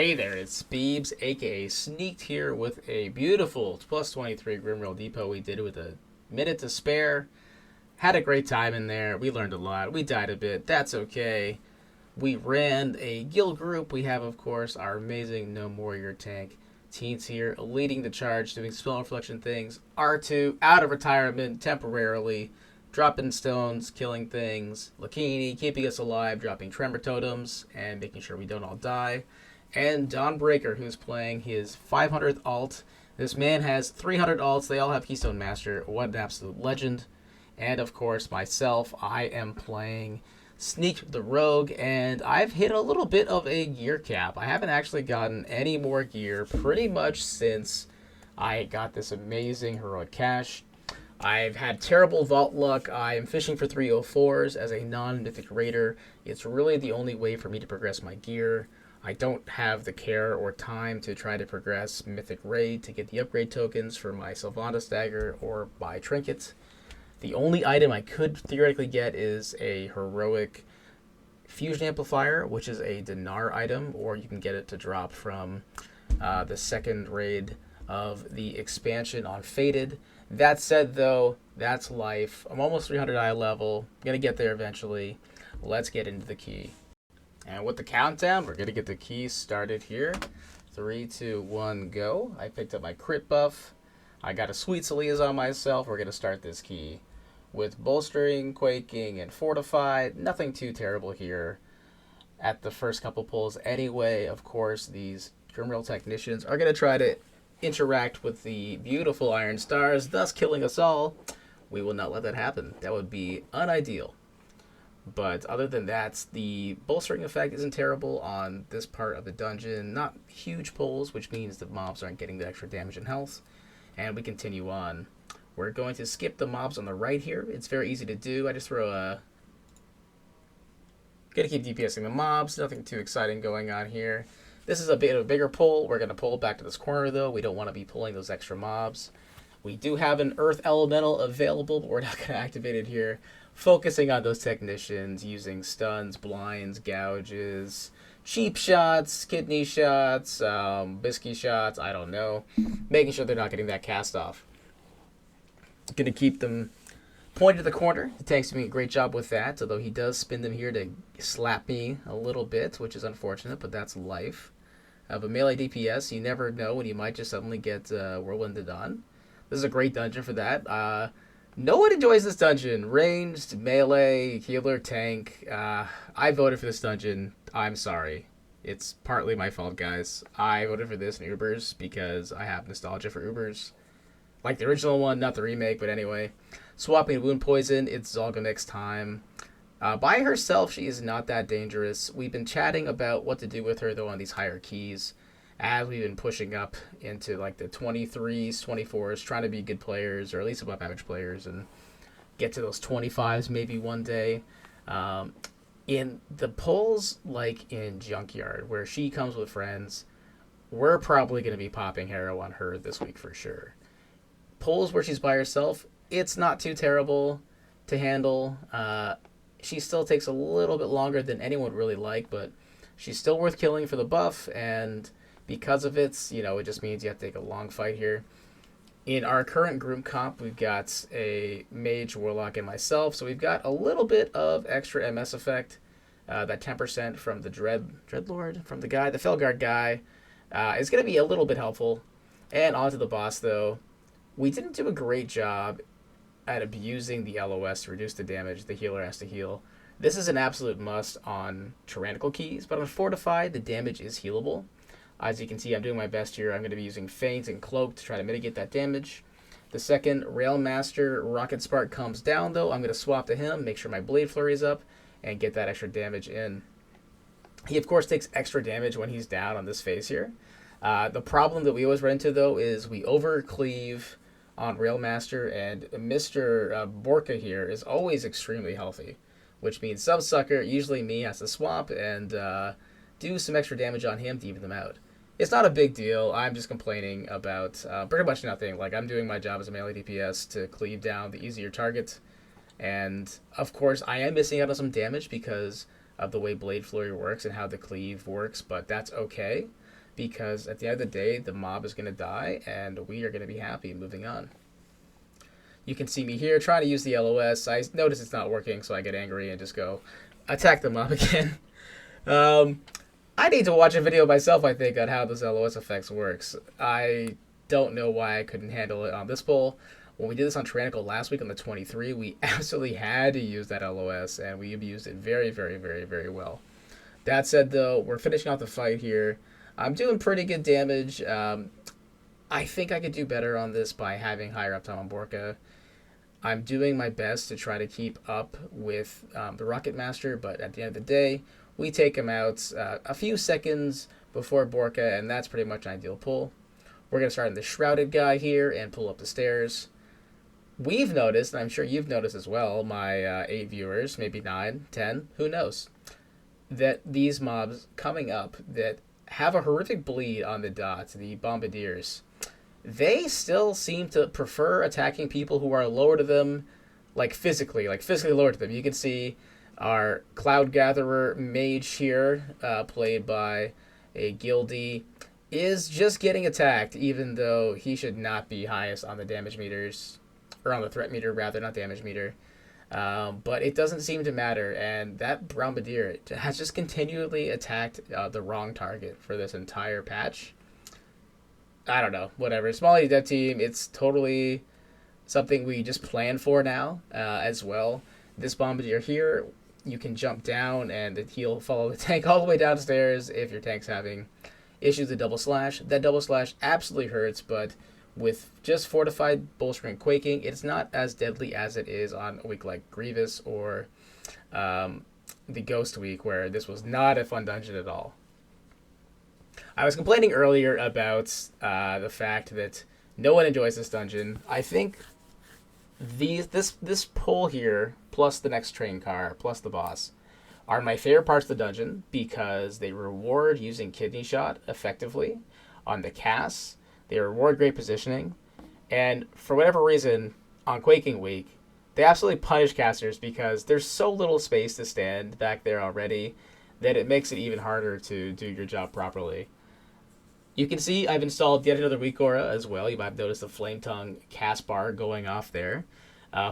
Hey there, it's Beebs, aka Sneaked here with a beautiful plus 23 Grimrail Depot. We did it with a minute to spare. Had a great time in there. We learned a lot. We died a bit. That's okay. We ran a guild group. We have, of course, our amazing No Warrior tank. Teens here leading the charge, doing spell reflection things. R2 out of retirement temporarily, dropping stones, killing things. Lakini keeping us alive, dropping tremor totems, and making sure we don't all die. And Dawnbreaker, who's playing his 500th alt. This man has 300 alts. They all have Keystone Master. What an absolute legend. And, of course, myself, I am playing Sneak the Rogue, and I've hit a little bit of a gear cap. I haven't actually gotten any more gear pretty much since I got this amazing Heroic Cache. I've had terrible vault luck. I am fishing for 304s as a non-mythic raider. It's really the only way for me to progress my gear. I don't have the care or time to try to progress Mythic Raid to get the upgrade tokens for my Sylvanas Dagger or buy trinkets. The only item I could theoretically get is a Heroic Fusion Amplifier, which is a Dinar item, or you can get it to drop from the second raid of the expansion on Fated. That said, though, that's life. I'm almost 300 eye level. I'm going to get there eventually. Let's get into the key. And with the countdown, we're going to get the keys started here. 3, 2, 1, go. I picked up my crit buff. I got a sweet Celia's on myself. We're going to start this key with bolstering, quaking, and fortified. Nothing too terrible here at the first couple pulls. Anyway, of course, these Grimrail technicians are going to try to interact with the beautiful Iron Stars, thus killing us all. We will not let that happen. That would be unideal. But other than that, the bolstering effect isn't terrible on this part of the dungeon. Not huge pulls, which means the mobs aren't getting the extra damage and health. And we continue on. We're going to skip the mobs on the right here. It's very easy to do. I just throw a... Gonna keep DPSing the mobs. Nothing too exciting going on here. This is a bit of a bigger pull. We're going to pull back to this corner, though. We don't want to be pulling those extra mobs. We do have an Earth Elemental available, but we're not going to activate it here. Focusing on those technicians, using stuns, blinds, gouges, cheap shots, kidney shots, biscuit shots, I don't know. Making sure they're not getting that cast off. Gonna keep them pointed to the corner. The tank's doing a great job with that, although he does spin them here to slap me a little bit, which is unfortunate, but that's life. But melee DPS, you never know when you might just suddenly get Whirlwinded on. This is a great dungeon for that. No one enjoys this dungeon. Ranged, melee, healer, tank. I voted for this dungeon. I'm sorry. It's partly my fault, guys. I voted for this in Ubers because I have nostalgia for Ubers. Like the original one, not the remake, but anyway. Swapping Wound Poison, it's Zolgamek's time. By herself, she is not that dangerous. We've been chatting about what to do with her, though, on these higher keys. As we've been pushing up into like the 23s, 24s, trying to be good players, or at least above average players, and get to those 25s maybe one day. In the polls, like in Junkyard, where she comes with friends, we're probably going to be popping Harrow on her this week for sure. Polls where she's by herself, it's not too terrible to handle. She still takes a little bit longer than anyone would really like, but she's still worth killing for the buff, and because of it, it just means you have to take a long fight here. In our current group comp, we've got a Mage, Warlock, and myself, so we've got a little bit of extra MS effect. That 10% from the Dreadlord, from the guy, the Felguard guy, is going to be a little bit helpful. And on to the boss, though. We didn't do a great job at abusing the LOS to reduce the damage the healer has to heal. This is an absolute must on Tyrannical keys, but on Fortified, the damage is healable. As you can see, I'm doing my best here. I'm going to be using Feint and Cloak to try to mitigate that damage. The second Railmaster Rocket Spark comes down, though. I'm going to swap to him, make sure my Blade Flurry is up, and get that extra damage in. He, of course, takes extra damage when he's down on this phase here. The problem that we always run into, though, is we over-cleave on Railmaster, and Mr. Borka here is always extremely healthy, which means Subsucker, usually me, has to swap and do some extra damage on him to even them out. It's not a big deal. I'm just complaining about pretty much nothing. Like, I'm doing my job as a melee DPS to cleave down the easier target. And, of course, I am missing out on some damage because of the way Blade Flurry works and how the cleave works, but that's okay. because at the end of the day, the mob is going to die, and we are going to be happy moving on. You can see me here trying to use the LOS. I notice it's not working, so I get angry and just go attack the mob again. I need to watch a video myself, I think, on how this LOS effects works. I don't know why I couldn't handle it on this pull. When we did this on Tyrannical last week on the 23, we absolutely had to use that LOS, and we abused it very, very, very, very well. That said, though, we're finishing off the fight here. I'm doing pretty good damage. I think I could do better on this by having higher uptime on Borka. I'm doing my best to try to keep up with the Rocket Master, but at the end of the day, we take him out a few seconds before Borka, and that's pretty much an ideal pull. We're going to start in the Shrouded guy here and pull up the stairs. We've noticed, and I'm sure you've noticed as well, my 8 viewers, maybe 9, 10, who knows, that these mobs coming up that have a horrific bleed on the dots, the Bombardiers, they still seem to prefer attacking people who are lower to them, like physically lower to them. You can see our Cloud Gatherer mage here, played by a Guildie, is just getting attacked, even though he should not be highest on the damage meters, or on the threat meter rather, not damage meter. But it doesn't seem to matter, and that Bombardier has just continually attacked the wrong target for this entire patch. I don't know, whatever. Small dev team, it's totally something we just plan for now as well. This Bombardier here, you can jump down and he'll follow the tank all the way downstairs if your tank's having issues with double slash. That double slash absolutely hurts, but with just Fortified, Bolstering, Quaking, it's not as deadly as it is on a week like Grievous or the Ghost week, where this was not a fun dungeon at all. I was complaining earlier about the fact that no one enjoys this dungeon. I think this pull here, plus the next train car, plus the boss, are my favorite parts of the dungeon because they reward using Kidney Shot effectively on the casts. They reward great positioning. And for whatever reason, on Quaking Week, they absolutely punish casters because there's so little space to stand back there already that it makes it even harder to do your job properly. You can see I've installed yet another Weak Aura as well. You might have noticed the Flame Tongue cast bar going off there.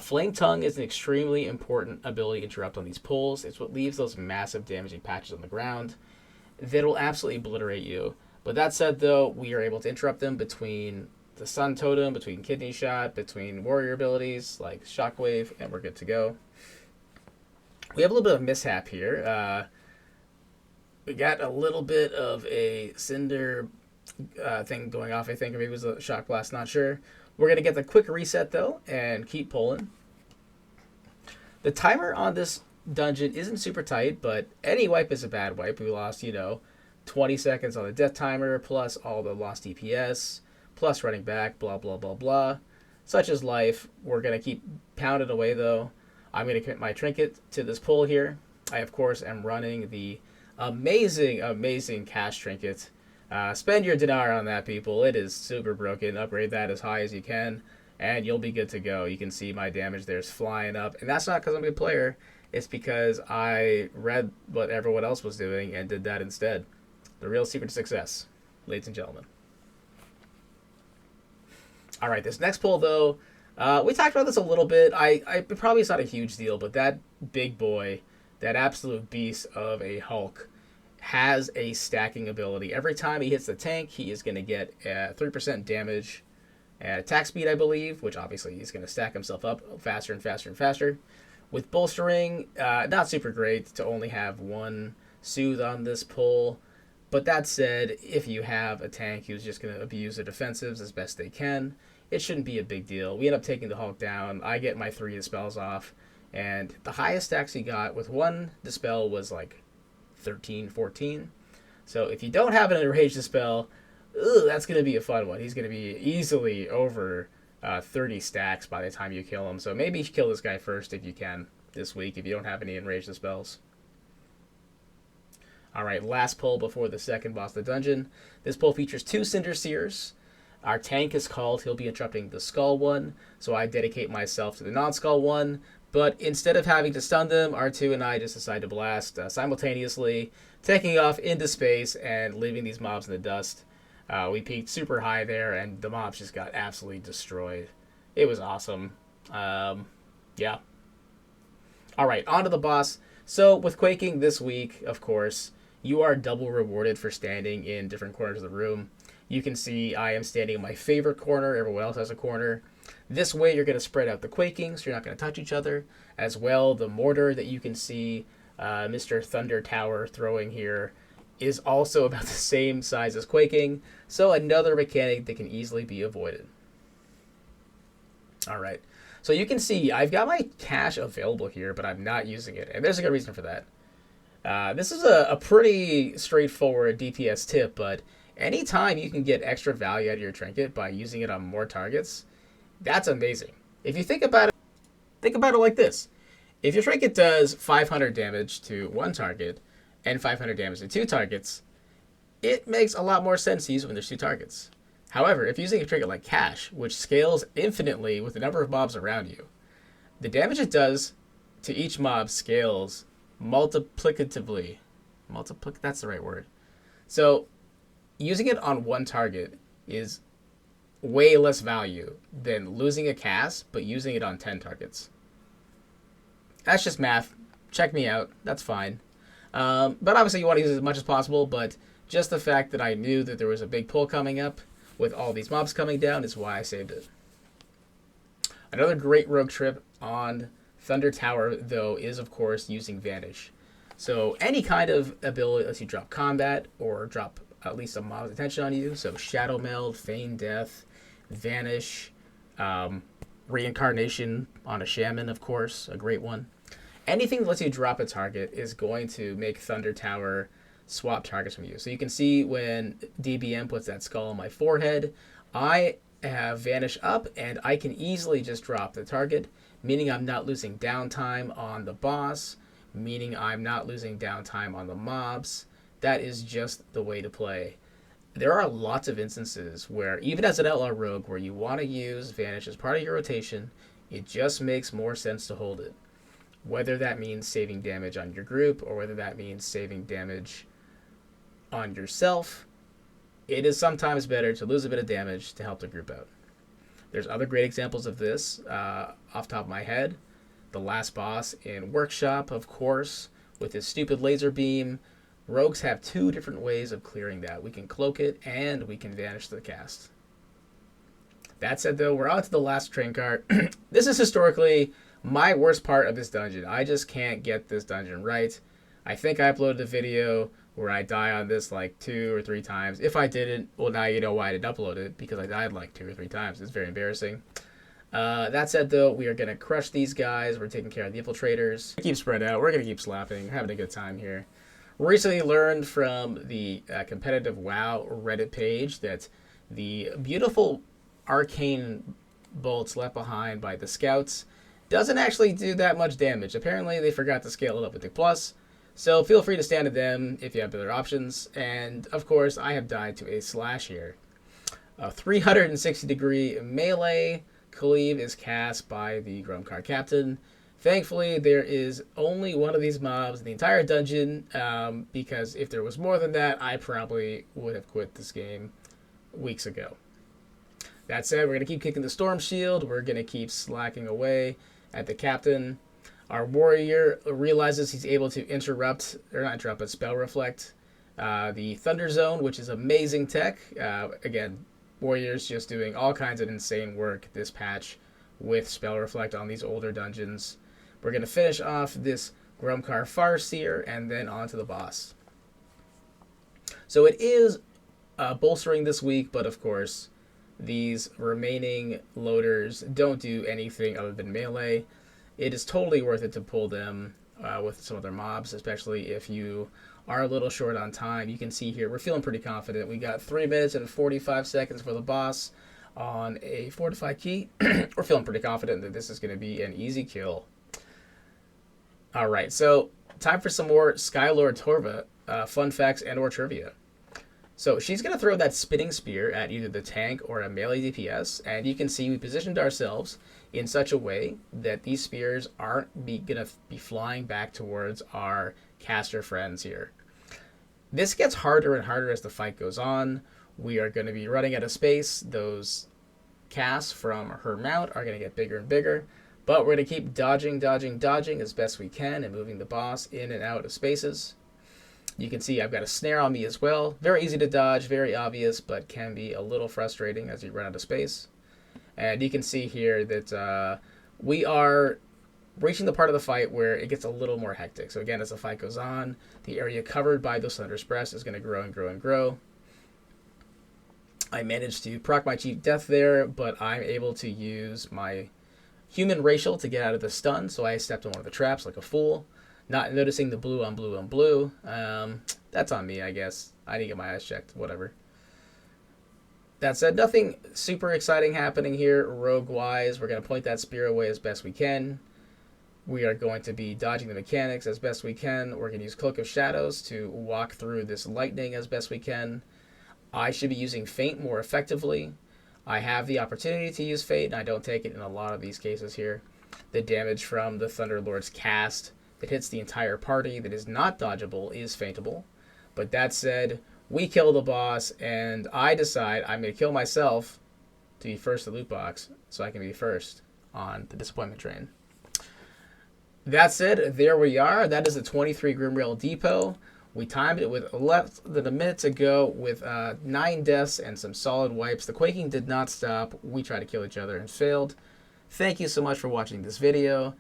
Flame Tongue is an extremely important ability to interrupt on these pulls. It's what leaves those massive damaging patches on the ground that will absolutely obliterate you. But that said, though, we are able to interrupt them between the Sun Totem, between Kidney Shot, between warrior abilities like Shockwave, and we're good to go. We have a little bit of mishap here. We got a little bit of a Cinder thing going off, I think, or maybe it was a Shock Blast, not sure. We're going to get the quick reset, though, and keep pulling. The timer on this dungeon isn't super tight, but any wipe is a bad wipe. We lost, 20 seconds on the death timer, plus all the lost DPS, plus running back, blah, blah, blah, blah. Such is life. We're going to keep pounding away, though. I'm going to commit my trinket to this pull here. I, of course, am running the amazing, amazing cash trinket. Spend your dinar on that, people. It is super broken. Upgrade that as high as you can, and you'll be good to go. You can see my damage there is flying up, and that's not because I'm a good player. It's because I read what everyone else was doing and did that instead. The real secret to success, ladies and gentlemen. All right, this next pull, though, we talked about this a little bit. I probably it's not a huge deal, but that big boy, that absolute beast of a Hulk, has a stacking ability. Every time he hits the tank, he is going to get 3% damage at attack speed, I believe, which obviously he's going to stack himself up faster and faster and faster. With bolstering, not super great to only have one soothe on this pull. But that said, if you have a tank who's just going to abuse the defensives as best they can, it shouldn't be a big deal. We end up taking the Hulk down. I get my 3 dispels off. And the highest stacks he got with one dispel was like 13, 14. So if you don't have an enraged dispel, that's going to be a fun one. He's going to be easily over 30 stacks by the time you kill him. So maybe you should kill this guy first if you can this week, if you don't have any enraged dispels. Alright, last pull before the second boss of the dungeon. This pull features 2 Cinder Seers. Our tank is called, he'll be interrupting the Skull one, so I dedicate myself to the non-Skull one, But instead of having to stun them, R2 and I just decide to blast simultaneously, taking off into space and leaving these mobs in the dust. We peaked super high there, and the mobs just got absolutely destroyed. It was awesome. Yeah. All right, on to the boss. So with Quaking this week, of course, you are double rewarded for standing in different corners of the room. You can see I am standing in my favorite corner. Everyone else has a corner. This way, you're going to spread out the quaking, so you're not going to touch each other. As well, the mortar that you can see Mr. Thunder Tower throwing here is also about the same size as quaking, so another mechanic that can easily be avoided. All right, so you can see I've got my cash available here, but I'm not using it, and there's a good reason for that. This is a pretty straightforward DPS tip, but anytime you can get extra value out of your trinket by using it on more targets, that's amazing. If you think about it like this. If your trinket does 500 damage to one target and 500 damage to two targets, it makes a lot more sense to use when there's two targets. However, if using a trinket like Cash, which scales infinitely with the number of mobs around you, the damage it does to each mob scales multiplicatively. That's the right word. So using it on one target is way less value than losing a cast but using it on 10 targets. That's just math. Check me out. That's fine. But obviously you want to use it as much as possible, but just the fact that I knew that there was a big pull coming up with all these mobs coming down is why I saved it. Another great rogue trip on Thunder Tower, though, is of course using Vanish. So any kind of ability lets you drop combat or drop at least a mob's attention on you. So Shadow Meld, Feign Death, Vanish, Reincarnation on a Shaman, of course, a great one. Anything that lets you drop a target is going to make Thunder Tower swap targets from you. So you can see when DBM puts that skull on my forehead, I have Vanish up and I can easily just drop the target, meaning I'm not losing downtime on the boss, meaning I'm not losing downtime on the mobs. That is just the way to play. There are lots of instances where, even as an Outlaw Rogue, where you want to use Vanish as part of your rotation, it just makes more sense to hold it. Whether that means saving damage on your group, or whether that means saving damage on yourself, it is sometimes better to lose a bit of damage to help the group out. There's other great examples of this off the top of my head. The last boss in Workshop, of course, with his stupid laser beam. Rogues have two different ways of clearing that. We can cloak it, and we can vanish the cast. That said, though, we're on to the last train cart. This is historically my worst part of this dungeon. I just can't get this dungeon right. I think I uploaded a video where I die on this like 2 or 3 times. If I didn't, well, now you know why I didn't upload it, because I died like 2 or 3 times. It's very embarrassing. That said, though, we are going to crush these guys. We're taking care of the infiltrators. Keep spread out. We're going to keep slapping. Having a good time here. Recently learned from the competitive WoW Reddit page that the beautiful arcane bolts left behind by the scouts doesn't actually do that much damage. Apparently they forgot to scale it up with the plus, so feel free to stand to them if you have other options. And of course I have died to a slash here. A 360 degree melee cleave is cast by the Grumcar captain. Thankfully, there is only one of these mobs in the entire dungeon, because if there was more than that, I probably would have quit this game weeks ago. That said, we're going to keep kicking the Storm Shield. We're going to keep slacking away at the captain. Our warrior realizes he's able to interrupt, or not interrupt, but spell reflect the Thunder Zone, which is amazing tech. Again, warriors just doing all kinds of insane work this patch with spell reflect on these older dungeons. We're going to finish off this Grumcar Farseer and then on to the boss. So it is bolstering this week, but of course, these remaining loaders don't do anything other than melee. It is totally worth it to pull them with some other mobs, especially if you are a little short on time. You can see here, we're feeling pretty confident. We got 3 minutes and 45 seconds for the boss on a fortified key. We're feeling pretty confident that this is going to be an easy kill. Alright, so time for some more Skylord Torva fun facts and or trivia. So she's going to throw that spinning spear at either the tank or a melee DPS, and you can see we positioned ourselves in such a way that these spears aren't going to be flying back towards our caster friends here. This gets harder and harder as the fight goes on. We are going to be running out of space. Those casts from her mount are going to get bigger and bigger, but we're going to keep dodging as best we can and moving the boss in and out of spaces. You can see I've got a snare on me as well. Very easy to dodge, very obvious, but can be a little frustrating as you run out of space. And you can see here that we are reaching the part of the fight where it gets a little more hectic. So again, as the fight goes on, the area covered by those Thunder's Breast is going to grow and grow and grow. I managed to proc my Chief Death there, but I'm able to use my human racial to get out of the stun, so I stepped on one of the traps like a fool. Not noticing the blue on blue on blue. That's on me, I guess. I need to get my eyes checked. Whatever. That said, nothing super exciting happening here rogue-wise. We're going to point that spear away as best we can. We are going to be dodging the mechanics as best we can. We're going to use Cloak of Shadows to walk through this lightning as best we can. I should be using Feint more effectively. I have the opportunity to use Feint, and I don't take it in a lot of these cases here. The damage from the Thunderlord's cast that hits the entire party that is not dodgeable is feintable. But that said, we kill the boss, and I decide I'm going to kill myself to be first to the loot box so I can be first on the disappointment train. That said, there we are. That is the 23 Grimrail Depot. We timed it with less than a minute to go with 9 deaths and some solid wipes. The quaking did not stop. We tried to kill each other and failed. Thank you so much for watching this video.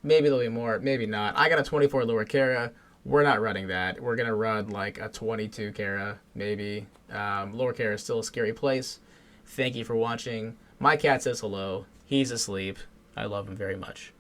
Maybe there'll be more, maybe not. I got a 24 lower Kara. We're not running that. We're going to run like a 22 Kara, maybe. Lower Kara is still a scary place. Thank you for watching. My cat says hello. He's asleep. I love him very much.